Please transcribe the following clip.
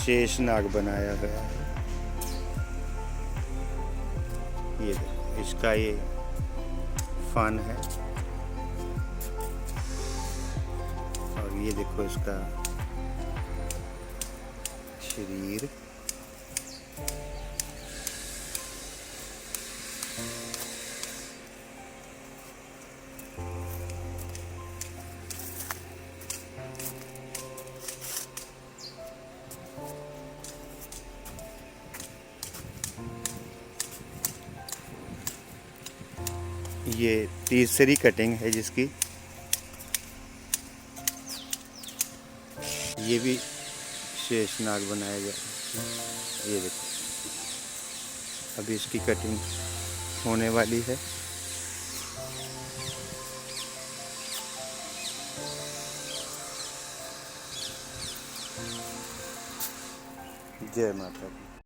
शेषनाग बनाया गया है। ये देखो इसका ये फन है और ये देखो इसका शरीर। ये तीसरी कटिंग है जिसकी, ये भी शेषनाग बनाया गया है। ये देखो अभी इसकी कटिंग होने वाली है। जय माता दी।